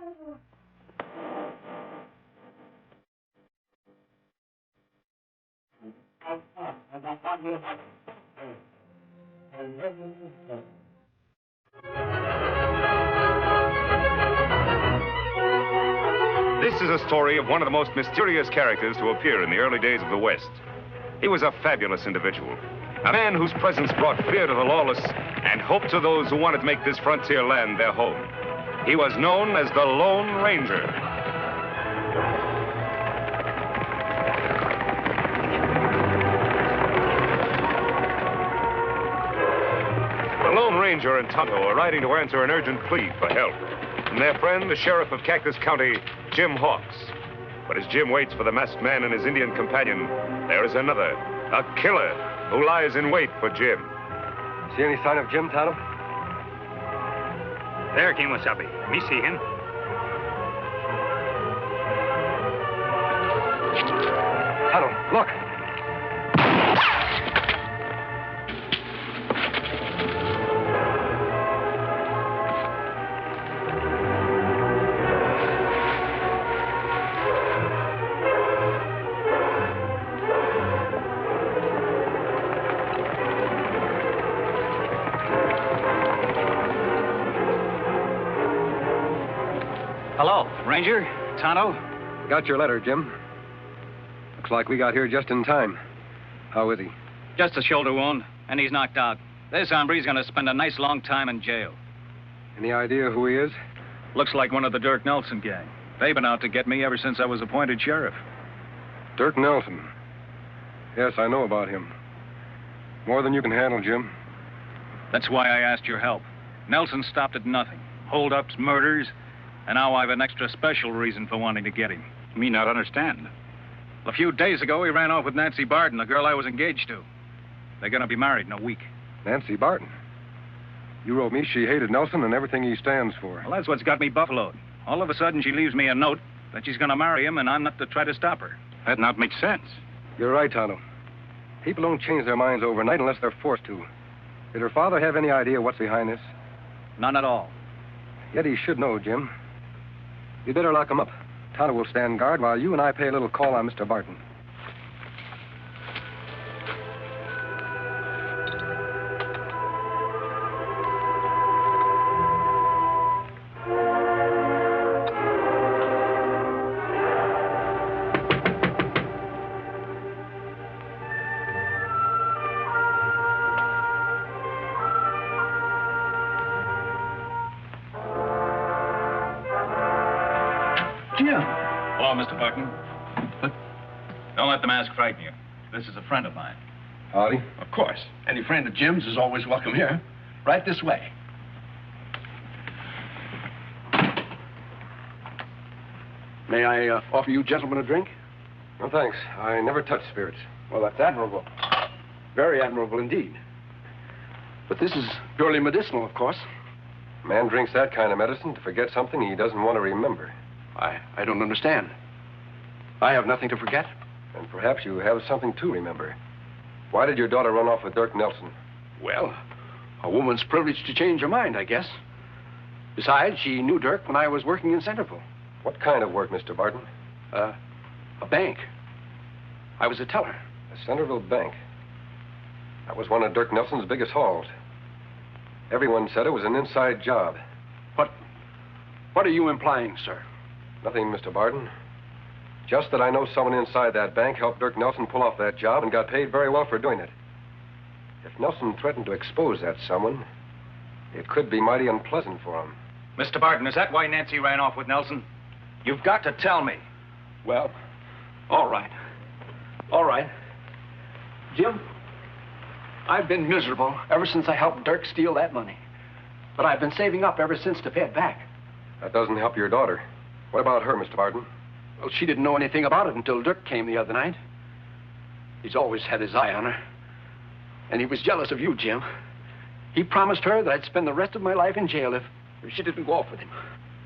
This is a story of one of the most mysterious characters to appear in the early days of the West. He was a fabulous individual, a man whose presence brought fear to the lawless and hope to those who wanted to make this frontier land their home. He was known as the Lone Ranger. The Lone Ranger and Tonto are riding to answer an urgent plea for help from their friend, the sheriff of Cactus County, Jim Hawks. But as Jim waits for the masked man and his Indian companion, there is another, a killer, who lies in wait for Jim. See any sign of Jim, Tonto? There, Kimasabi. Me see him. Tonto, look. Hello, Ranger, Tonto. Got your letter, Jim. Looks like we got here just in time. How is he? Just a shoulder wound, and he's knocked out. This hombre's gonna spend a nice long time in jail. Any idea who he is? Looks like one of the Dirk Nelson gang. They've been out to get me ever since I was appointed sheriff. Dirk Nelson. Yes, I know about him. More than you can handle, Jim. That's why I asked your help. Nelson stopped at nothing. Hold-ups, murders, and now I've an extra special reason for wanting to get him. Me not understand. A few days ago, he ran off with Nancy Barton, the girl I was engaged to. They're gonna be married in a week. Nancy Barton. You wrote me she hated Nelson and everything he stands for. Well, that's what's got me buffaloed. All of a sudden, she leaves me a note that she's gonna marry him, and I'm not to try to stop her. That not makes sense. You're right, Tonto. People don't change their minds overnight unless they're forced to. Did her father have any idea what's behind this? None at all. Yet he should know, Jim. You better lock him up. Tonto will stand guard while you and I pay a little call on Mr. Barton. Hello, Mr. Barton. Don't let the mask frighten you. This is a friend of mine. Howdy. Of course. Any friend of Jim's is always welcome here. Right this way. May I offer you gentlemen a drink? No, thanks. I never touch spirits. Well, that's admirable. Very admirable indeed. But this is purely medicinal, of course. Man drinks that kind of medicine to forget something he doesn't want to remember. I don't understand. I have nothing to forget. And perhaps you have something to remember. Why did your daughter run off with Dirk Nelson? Well, a woman's privileged to change her mind, I guess. Besides, she knew Dirk when I was working in Centerville. What kind of work, Mr. Barton? A bank. I was a teller. The Centerville Bank. That was one of Dirk Nelson's biggest hauls. Everyone said it was an inside job. What are you implying, sir? Nothing, Mr. Barton. Just that I know someone inside that bank helped Dirk Nelson pull off that job and got paid very well for doing it. If Nelson threatened to expose that someone, it could be mighty unpleasant for him. Mr. Barton, is that why Nancy ran off with Nelson? You've got to tell me. Well, all right. All right. Jim, I've been miserable ever since I helped Dirk steal that money. But I've been saving up ever since to pay it back. That doesn't help your daughter. What about her, Mr. Barton? Well, she didn't know anything about it until Dirk came the other night. He's always had his eye on her. And he was jealous of you, Jim. He promised her that I'd spend the rest of my life in jail if she didn't go off with him.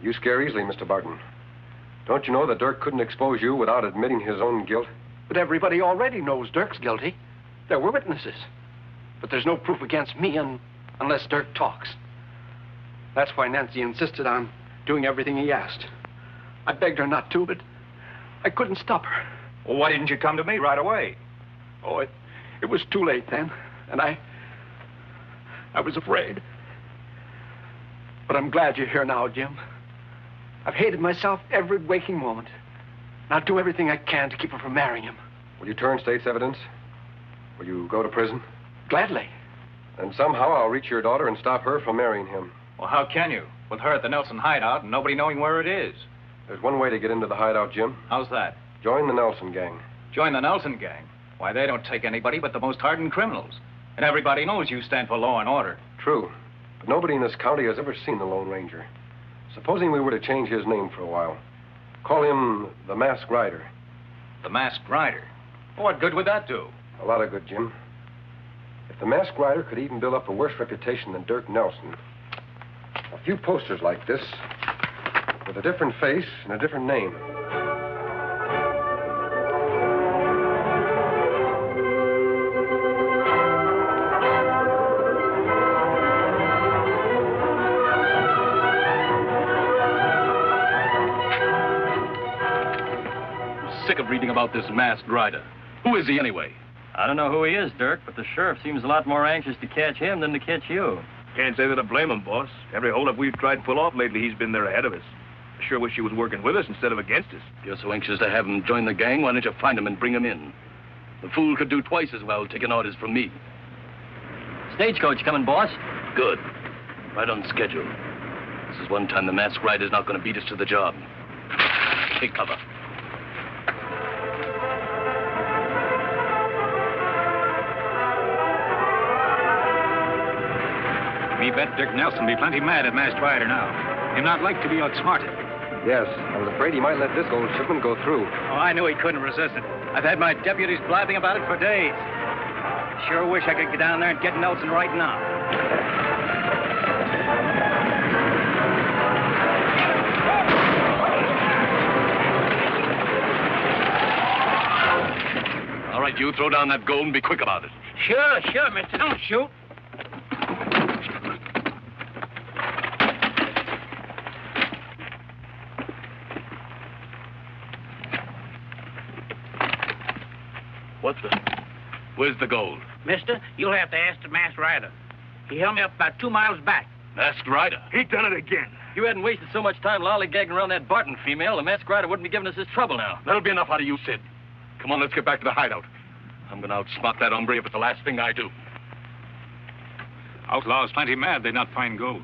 You scare easily, Mr. Barton. Don't you know that Dirk couldn't expose you without admitting his own guilt? But everybody already knows Dirk's guilty. There were witnesses. But there's no proof against me unless Dirk talks. That's why Nancy insisted on doing everything he asked. I begged her not to, but I couldn't stop her. Well, why didn't you come to me right away? Oh, it was too late then, and I was afraid. But I'm glad you're here now, Jim. I've hated myself every waking moment. And I'll do everything I can to keep her from marrying him. Will you turn state's evidence? Will you go to prison? Gladly. And somehow I'll reach your daughter and stop her from marrying him. Well, how can you? With her at the Nelson hideout and nobody knowing where it is. There's one way to get into the hideout, Jim. How's that? Join the Nelson gang. Join the Nelson gang? Why, they don't take anybody but the most hardened criminals. And everybody knows you stand for law and order. True. But nobody in this county has ever seen the Lone Ranger. Supposing we were to change his name for a while. Call him the Masked Rider. The Masked Rider? Well, what good would that do? A lot of good, Jim. If the Masked Rider could even build up a worse reputation than Dirk Nelson, a few posters like this, with a different face and a different name. I'm sick of reading about this Masked Rider. Who is he anyway? I don't know who he is, Dirk, but the sheriff seems a lot more anxious to catch him than to catch you. Can't say that I blame him, boss. Every holdup we've tried to pull off lately, he's been there ahead of us. I sure wish he was working with us instead of against us. If you're so anxious to have him join the gang, why don't you find him and bring him in? The fool could do twice as well taking orders from me. Stagecoach coming, boss. Good. Right on schedule. This is one time the Masked Rider's not going to beat us to the job. Take cover. Me bet Dirk Nelson be plenty mad at Masked Rider now. Him not like to be outsmarted. Yes, I was afraid he might let this gold shipment go through. Oh, I knew he couldn't resist it. I've had my deputies blabbing about it for days. Sure wish I could get down there and get Nelson right now. All right, you throw down that gold and be quick about it. Sure, mister. Don't shoot. What the? Where's the gold? Mister, you'll have to ask the Masked Rider. He held me up about 2 miles back. Masked Rider? He done it again. If you hadn't wasted so much time lollygagging around that Barton female, the Masked Rider wouldn't be giving us this trouble now. That'll be enough out of you, Sid. Come on, let's get back to the hideout. I'm going to outsmart that hombre if it's the last thing I do. Outlaw's plenty mad they not find gold.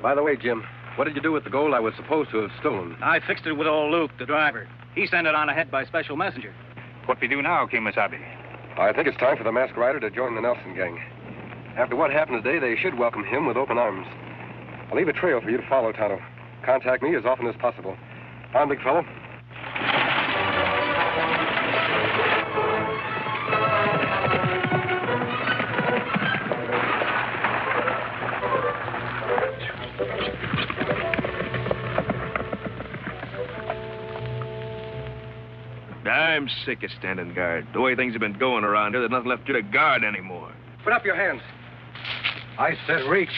By the way, Jim, what did you do with the gold I was supposed to have stolen? I fixed it with old Luke, the driver. He sent it on ahead by special messenger. What we do now, Kimasabi? I think it's time for the Masked Rider to join the Nelson gang. After what happened today, they should welcome him with open arms. I'll leave a trail for you to follow, Tonto. Contact me as often as possible. On, big fellow. I'm sick of standing guard. The way things have been going around here, there's nothing left to guard anymore. Put up your hands. I said reach.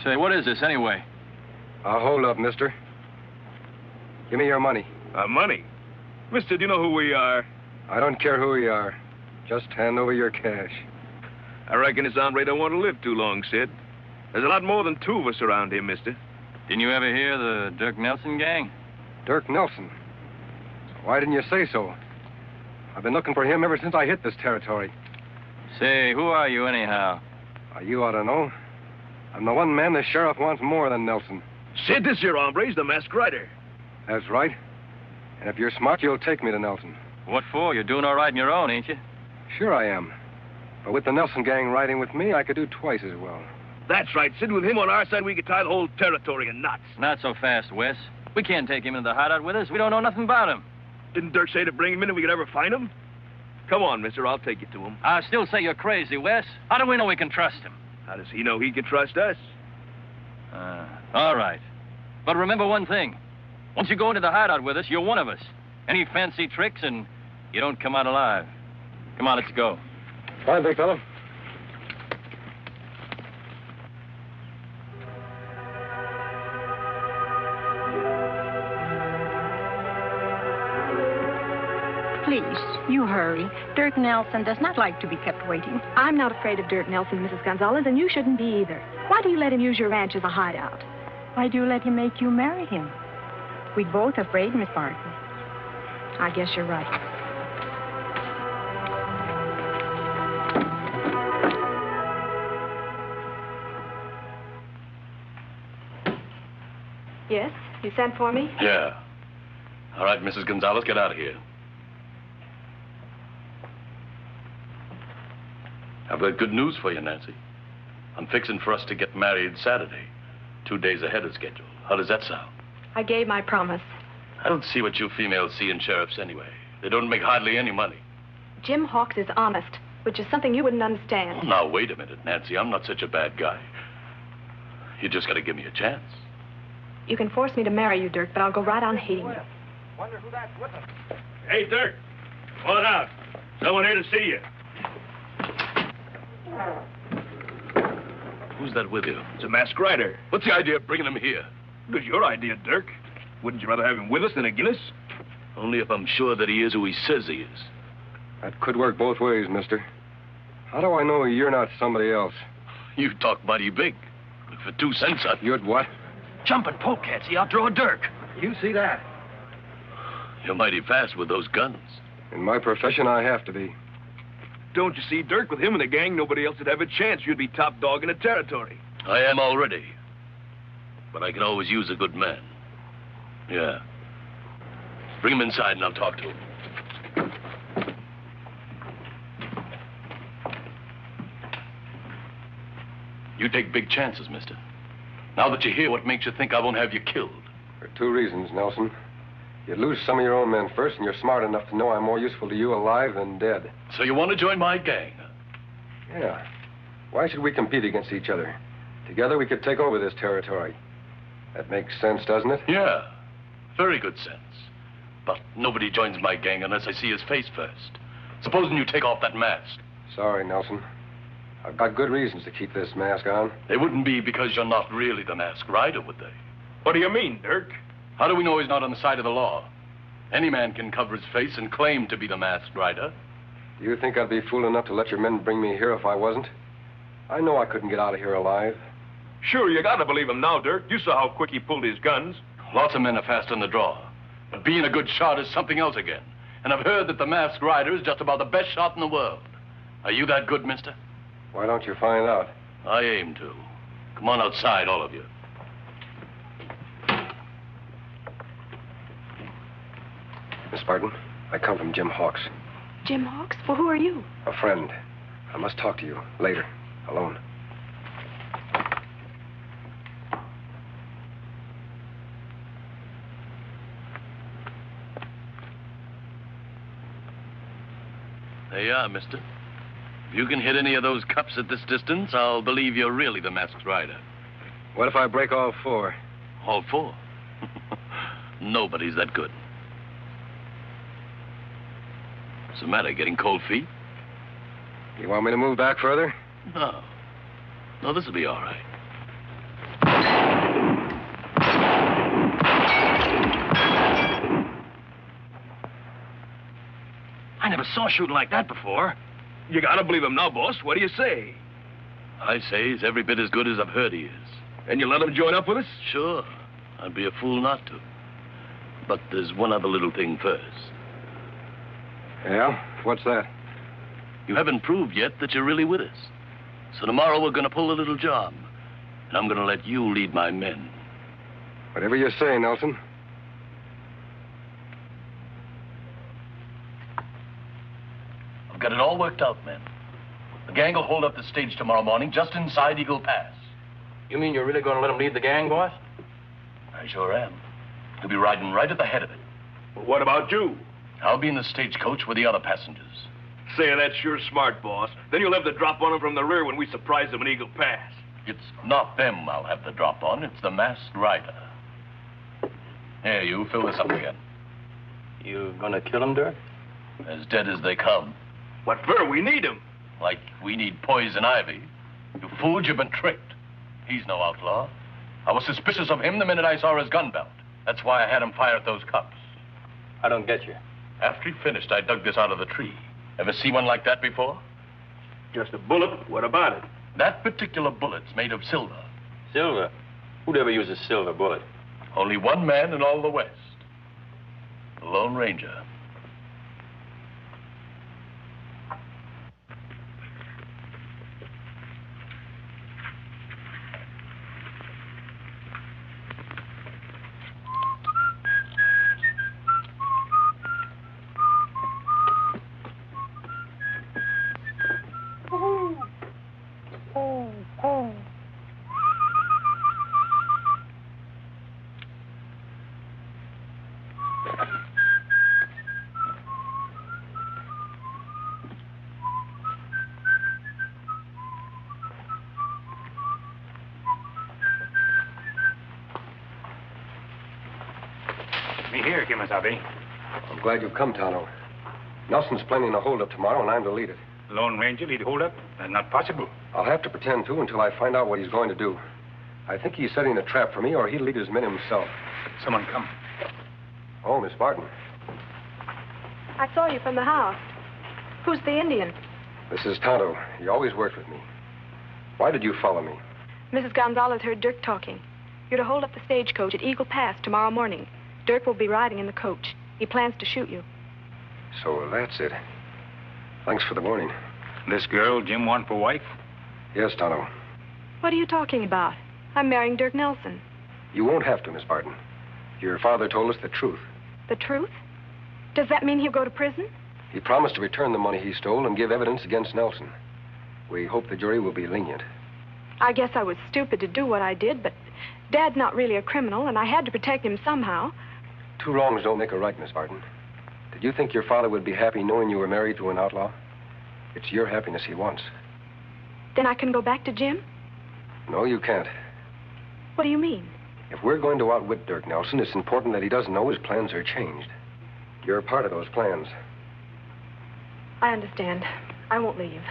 Say, what is this anyway? Hold up, mister. Give me your money. Money? Mister, do you know who we are? I don't care who you are. Just hand over your cash. I reckon this hombre don't want to live too long, Sid. There's a lot more than 2 of us around here, mister. Didn't you ever hear the Dirk Nelson gang? Dirk Nelson. Why didn't you say so? I've been looking for him ever since I hit this territory. Say, who are you anyhow? You ought to know. I'm the one man the sheriff wants more than Nelson. Sid, this here hombre's the Masked Rider. That's right. And if you're smart, you'll take me to Nelson. What for? You're doing all right on your own, ain't you? Sure I am. But with the Nelson gang riding with me, I could do twice as well. That's right, Sid. With him on our side, we could tie the whole territory in knots. Not so fast, Wes. We can't take him into the hideout with us. We don't know nothing about him. Didn't Dirk say to bring him in if we could ever find him? Come on, mister. I'll take you to him. I still say you're crazy, Wes. How do we know we can trust him? How does he know he can trust us? All right. But remember one thing. Once you go into the hideout with us, you're one of us. Any fancy tricks and you don't come out alive. Come on, let's go. Fine, big fellow. no hurry. Dirk Nelson does not like to be kept waiting. I'm not afraid of Dirk Nelson, Mrs. Gonzalez, and you shouldn't be either. Why do you let him use your ranch as a hideout? Why do you let him make you marry him? We're both afraid, Miss Barton. I guess you're right. Yes? You sent for me? Yeah. All right, Mrs. Gonzalez, get out of here. I've got good news for you, Nancy. I'm fixing for us to get married Saturday, 2 days ahead of schedule. How does that sound? I gave my promise. I don't see what you females see in sheriffs anyway. They don't make hardly any money. Jim Hawks is honest, which is something you wouldn't understand. Oh, now, wait a minute, Nancy. I'm not such a bad guy. You just got to give me a chance. You can force me to marry you, Dirk, but I'll go right on hating you. Wonder who that's with him. Hey, Dirk. Come on out. Someone here to see you. Who's that with you? It's a masked rider. What's the idea of bringing him here? It was your idea, Dirk. Wouldn't you rather have him with us than against us? Only if I'm sure that he is who he says he is. That could work both ways, mister. How do I know you're not somebody else? You talk mighty big. But for 2 cents, You'd what? Jumping polecats. He outdraw Dirk. You see that? You're mighty fast with those guns. In my profession, I have to be. Don't you see, Dirk, with him in the gang, nobody else would have a chance. You'd be top dog in the territory. I am already. But I can always use a good man. Yeah. Bring him inside and I'll talk to him. You take big chances, mister. Now that you're here, what makes you think I won't have you killed? For 2 reasons, Nelson. You'd lose some of your own men first, and you're smart enough to know I'm more useful to you alive than dead. So you want to join my gang? Huh? Yeah. Why should we compete against each other? Together we could take over this territory. That makes sense, doesn't it? Yeah. Very good sense. But nobody joins my gang unless I see his face first. Supposing you take off that mask. Sorry, Nelson. I've got good reasons to keep this mask on. They wouldn't be because you're not really the masked rider, would they? What do you mean, Dirk? How do we know he's not on the side of the law? Any man can cover his face and claim to be the masked rider. Do you think I'd be fool enough to let your men bring me here if I wasn't? I know I couldn't get out of here alive. Sure, you gotta believe him now, Dirk. You saw how quick he pulled his guns. Lots of men are fast on the draw. But being a good shot is something else again. And I've heard that the masked rider is just about the best shot in the world. Are you that good, mister? Why don't you find out? I aim to. Come on outside, all of you. Miss Barton, I come from Jim Hawks. Jim Hawks? Well, who are you? A friend. I must talk to you later, alone. There you are, mister. If you can hit any of those cups at this distance, I'll believe you're really the masked rider. What if I break all 4? All 4? Nobody's that good. What's the matter, getting cold feet? You want me to move back further? No. No, this'll be all right. I never saw shooting like that before. You gotta believe him now, boss. What do you say? I say he's every bit as good as I've heard he is. And you let him join up with us? Sure. I'd be a fool not to. But there's one other little thing first. Yeah? What's that? You haven't proved yet that you're really with us. So tomorrow we're going to pull a little job. And I'm going to let you lead my men. Whatever you say, Nelson. I've got it all worked out, men. The gang will hold up the stage tomorrow morning just inside Eagle Pass. You mean you're really going to let him lead the gang, boss? I sure am. He'll be riding right at the head of it. Well, what about you? I'll be in the stagecoach with the other passengers. Say, that's sure smart, boss. Then you'll have the drop on him from the rear when we surprise them in Eagle Pass. It's not them I'll have the drop on. It's the masked rider. Here, you fill this up again. You gonna kill him, Dirk? As dead as they come. What for? We need him. Like we need poison ivy. You fooled, you've been tricked. He's no outlaw. I was suspicious of him the minute I saw his gun belt. That's why I had him fire at those cops. I don't get you. After he finished, I dug this out of the tree. Ever see one like that before? Just a bullet? What about it? That particular bullet's made of silver. Silver? Who'd ever use a silver bullet? Only one man in all the West. The Lone Ranger. Me here, Kimasabi. I'm glad you've come, Tonto. Nelson's planning a holdup tomorrow, and I'm to lead it. Lone Ranger lead holdup? That's not possible. I'll have to pretend to until I find out what he's going to do. I think he's setting a trap for me, or he'll lead his men himself. Someone come. Oh, Miss Barton. I saw you from the house. Who's the Indian? This is Tonto. He always worked with me. Why did you follow me? Mrs. Gonzalez heard Dirk talking. You're to hold up the stagecoach at Eagle Pass tomorrow morning. Dirk will be riding in the coach. He plans to shoot you. So that's it. Thanks for the warning. This girl Jim want for wife? Yes, Tonto. What are you talking about? I'm marrying Dirk Nelson. You won't have to, Miss Barton. Your father told us the truth. The truth? Does that mean he'll go to prison? He promised to return the money he stole and give evidence against Nelson. We hope the jury will be lenient. I guess I was stupid to do what I did, but Dad's not really a criminal, and I had to protect him somehow. Two wrongs don't make a right, Miss Barton. Did you think your father would be happy knowing you were married to an outlaw? It's your happiness he wants. Then I can go back to Jim? No, you can't. What do you mean? If we're going to outwit Dirk Nelson, it's important that he doesn't know his plans are changed. You're a part of those plans. I understand. I won't leave.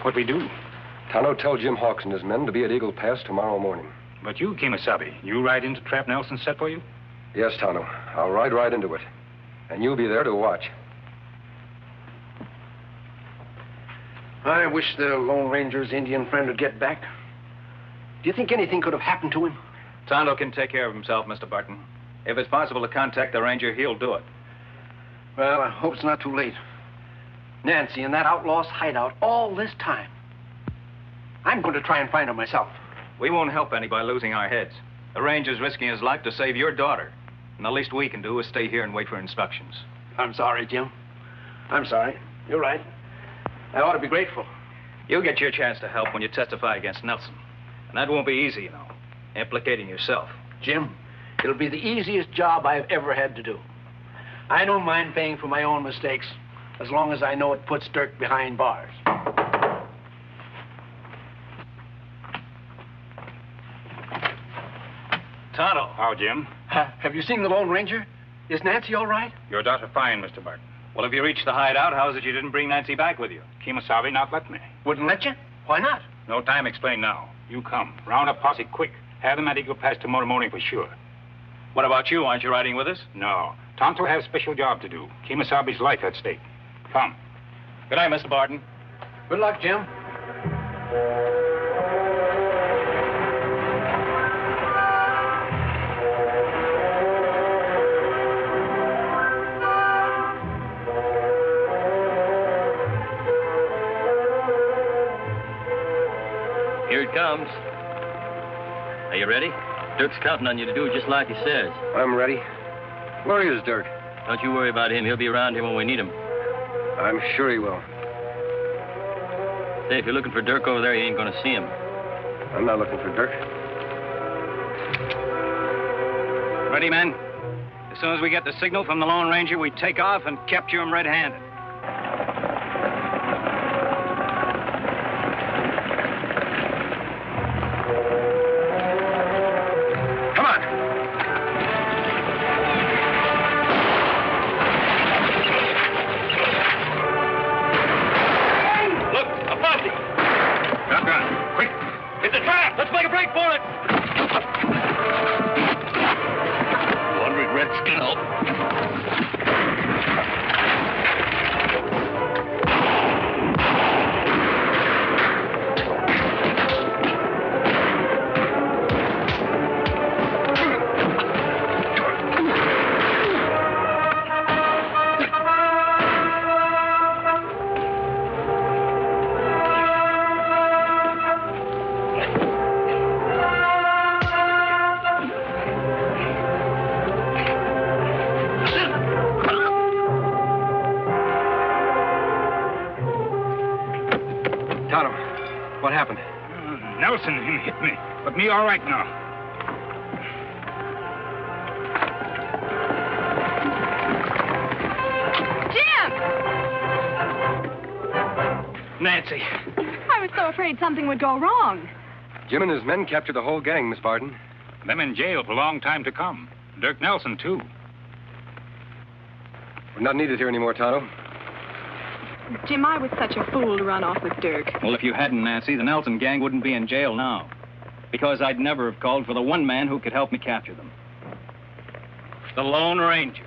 What we do? Tonto, tell Jim Hawks and his men to be at Eagle Pass tomorrow morning. But you, Kimasabi, you ride into trap Nelson set for you? Yes, Tonto. I'll ride right into it. And you'll be there to watch. I wish the Lone Ranger's Indian friend would get back. Do you think anything could have happened to him? Tonto can take care of himself, Mr. Barton. If it's possible to contact the ranger, he'll do it. Well, I hope it's not too late. Nancy in that outlaw's hideout all this time. I'm going to try and find her myself. We won't help any by losing our heads. The ranger's risking his life to save your daughter. And the least we can do is stay here and wait for instructions. I'm sorry, Jim. I'm sorry. You're right. I ought to be grateful. You'll get your chance to help when you testify against Nelson. And that won't be easy, you know, implicating yourself. Jim, it'll be the easiest job I've ever had to do. I don't mind paying for my own mistakes, as long as I know it puts Dirk behind bars. Tonto. How, Jim? Have you seen the Lone Ranger? Is Nancy all right? Your daughter fine, Mr. Barton. Well, if you reached the hideout, how's it you didn't bring Nancy back with you? Kimasabi not let me. Wouldn't let you? Why not? No time explain now. You come. Round up posse quick. Have them at Eagle Pass tomorrow morning for sure. What about you? Aren't you riding with us? No. Tonto has a special job to do. Kimasabi's life at stake. Come. Good night, Mr. Barton. Good luck, Jim. Here it comes. Are you ready? Dirk's counting on you to do just like he says. I'm ready. Where is Dirk? Don't you worry about him. He'll be around here when we need him. I'm sure he will. Say, if you're looking for Dirk over there, you ain't going to see him. I'm not looking for Dirk. Ready, men? As soon as we get the signal from the Lone Ranger, we take off and capture him red-handed. Let's make a break for it! 200 Redskin. Tonto, what happened? Nelson, him hit me. But me all right now. Jim! Nancy. I was so afraid something would go wrong. Jim and his men captured the whole gang, Miss Barton. Them in jail for a long time to come. Dirk Nelson, too. We're not needed here anymore, Tonto. Jim, I was such a fool to run off with Dirk. Well, if you hadn't, Nancy, the Nelson gang wouldn't be in jail now. Because I'd never have called for the one man who could help me capture them. The Lone Ranger.